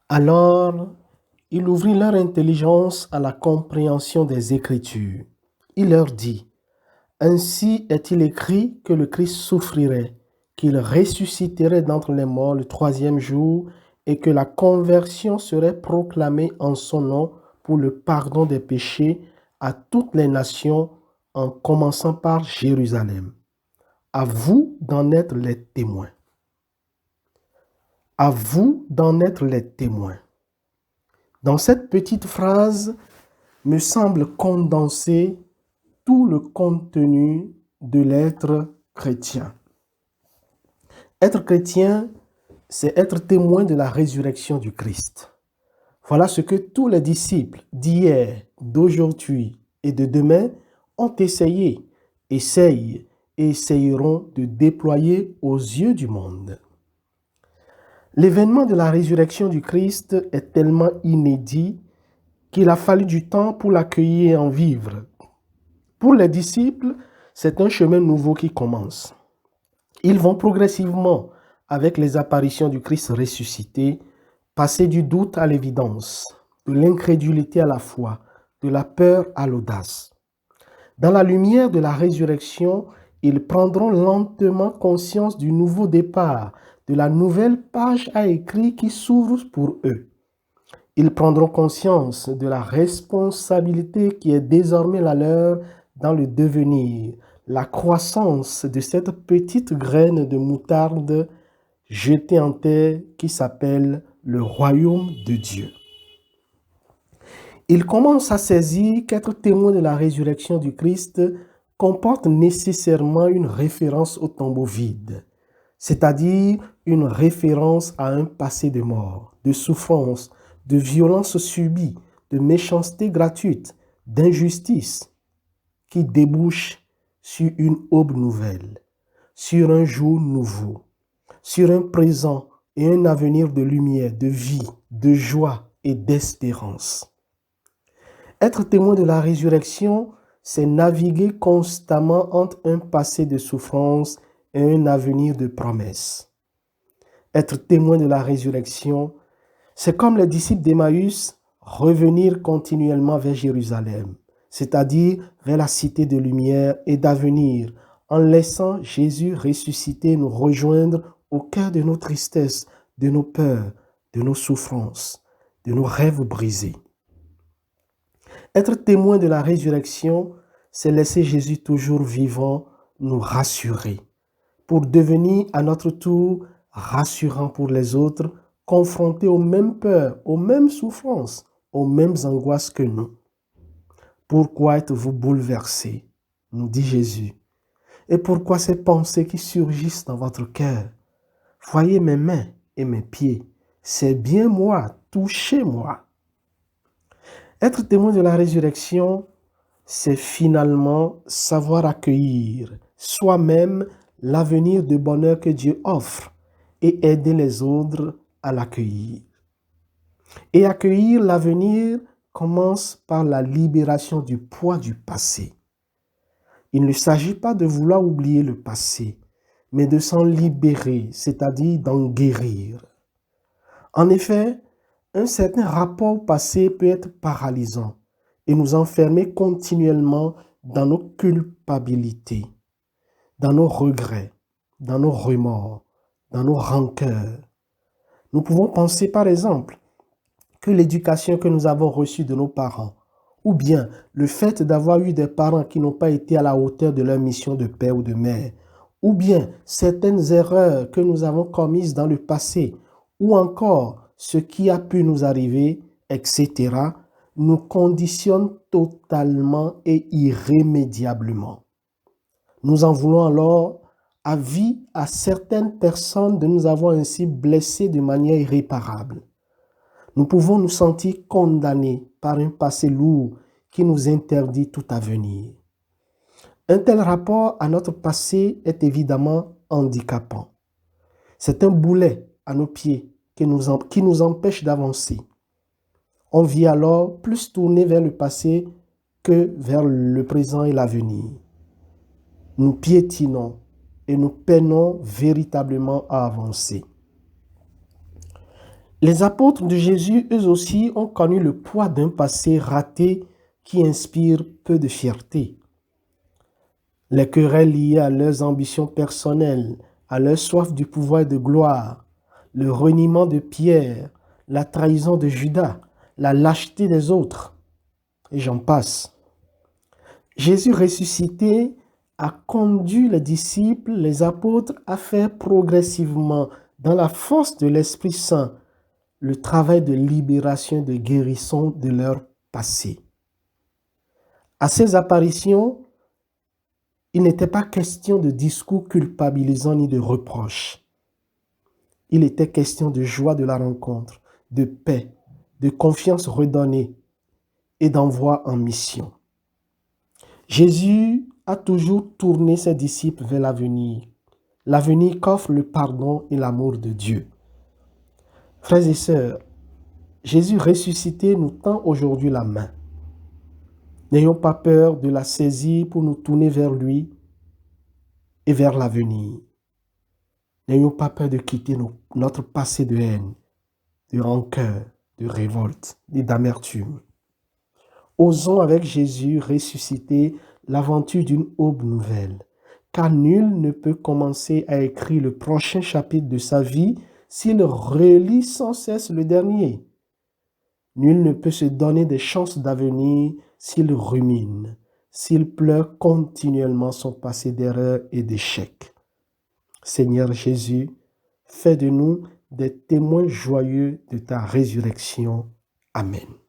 Alors, il ouvrit leur intelligence à la compréhension des Écritures. Il leur dit, ainsi est-il écrit que le Christ souffrirait, qu'il ressusciterait d'entre les morts le troisième jour et que la conversion serait proclamée en son nom pour le pardon des péchés à toutes les nations, en commençant par Jérusalem. À vous d'en être les témoins. À vous d'en être les témoins. Dans cette petite phrase me semble condenser tout le contenu de l'être chrétien. Être chrétien, c'est être témoin de la résurrection du Christ. Voilà ce que tous les disciples d'hier, d'aujourd'hui et de demain ont essayé, essayent et essayeront de déployer aux yeux du monde. L'événement de la résurrection du Christ est tellement inédit qu'il a fallu du temps pour l'accueillir et en vivre. Pour les disciples, c'est un chemin nouveau qui commence. Ils vont progressivement, avec les apparitions du Christ ressuscité, passer du doute à l'évidence, de l'incrédulité à la foi, de la peur à l'audace. Dans la lumière de la résurrection, ils prendront lentement conscience du nouveau départ, de la nouvelle page à écrire qui s'ouvre pour eux. Ils prendront conscience de la responsabilité qui est désormais la leur dans le devenir, la croissance de cette petite graine de moutarde jetée en terre qui s'appelle le royaume de Dieu. Ils commencent à saisir qu'être témoin de la résurrection du Christ comporte nécessairement une référence au tombeau vide, c'est-à-dire une référence à un passé de mort, de souffrance, de violence subie, de méchanceté gratuite, d'injustice, qui débouche sur une aube nouvelle, sur un jour nouveau, sur un présent et un avenir de lumière, de vie, de joie et d'espérance. Être témoin de la résurrection, c'est naviguer constamment entre un passé de souffrance et un avenir de promesses. Être témoin de la résurrection, c'est comme les disciples d'Emmaüs, revenir continuellement vers Jérusalem, c'est-à-dire vers la cité de lumière et d'avenir, en laissant Jésus ressuscité nous rejoindre au cœur de nos tristesses, de nos peurs, de nos souffrances, de nos rêves brisés. Être témoin de la résurrection, c'est laisser Jésus toujours vivant nous rassurer, pour devenir à notre tour rassurant pour les autres, confrontés aux mêmes peurs, aux mêmes souffrances, aux mêmes angoisses que nous. Pourquoi êtes-vous bouleversés, nous dit Jésus, et pourquoi ces pensées qui surgissent dans votre cœur? Voyez mes mains et mes pieds, c'est bien moi, touchez-moi. Être témoin de la résurrection, c'est finalement savoir accueillir soi-même l'avenir de bonheur que Dieu offre et aider les autres à l'accueillir. Et accueillir l'avenir commence par la libération du poids du passé. Il ne s'agit pas de vouloir oublier le passé, mais de s'en libérer, c'est-à-dire d'en guérir. En effet, un certain rapport au passé peut être paralysant et nous enfermer continuellement dans nos culpabilités, dans nos regrets, dans nos remords, dans nos rancœurs. Nous pouvons penser par exemple que l'éducation que nous avons reçue de nos parents, ou bien le fait d'avoir eu des parents qui n'ont pas été à la hauteur de leur mission de père ou de mère, ou bien certaines erreurs que nous avons commises dans le passé, ou encore ce qui a pu nous arriver, etc., nous conditionne totalement et irrémédiablement. Nous en voulons alors à vie à certaines personnes de nous avoir ainsi blessés de manière irréparable. Nous pouvons nous sentir condamnés par un passé lourd qui nous interdit tout avenir. Un tel rapport à notre passé est évidemment handicapant. C'est un boulet à nos pieds qui nous empêche d'avancer. On vit alors plus tourné vers le passé que vers le présent et l'avenir. Nous piétinons et nous peinons véritablement à avancer. Les apôtres de Jésus, eux aussi, ont connu le poids d'un passé raté qui inspire peu de fierté. Les querelles liées à leurs ambitions personnelles, à leur soif du pouvoir et de gloire, le reniement de Pierre, la trahison de Judas, la lâcheté des autres, et j'en passe. Jésus ressuscité a conduit les disciples, les apôtres, à faire progressivement, dans la force de l'Esprit Saint, le travail de libération et de guérison de leur passé. À ces apparitions, il n'était pas question de discours culpabilisants ni de reproches. Il était question de joie de la rencontre, de paix, de confiance redonnée et d'envoi en mission. Jésus a toujours tourné ses disciples vers l'avenir qu'offre le pardon et l'amour de Dieu. Frères et sœurs, Jésus ressuscité nous tend aujourd'hui la main. N'ayons pas peur de la saisir pour nous tourner vers lui et vers l'avenir. N'ayons pas peur de quitter notre passé de haine, de rancœur, de révolte et d'amertume. Osons avec Jésus ressusciter l'aventure d'une aube nouvelle, car nul ne peut commencer à écrire le prochain chapitre de sa vie s'il relit sans cesse le dernier. Nul ne peut se donner des chances d'avenir s'il rumine, s'il pleure continuellement son passé d'erreur et d'échec. Seigneur Jésus, fais de nous des témoins joyeux de ta résurrection. Amen.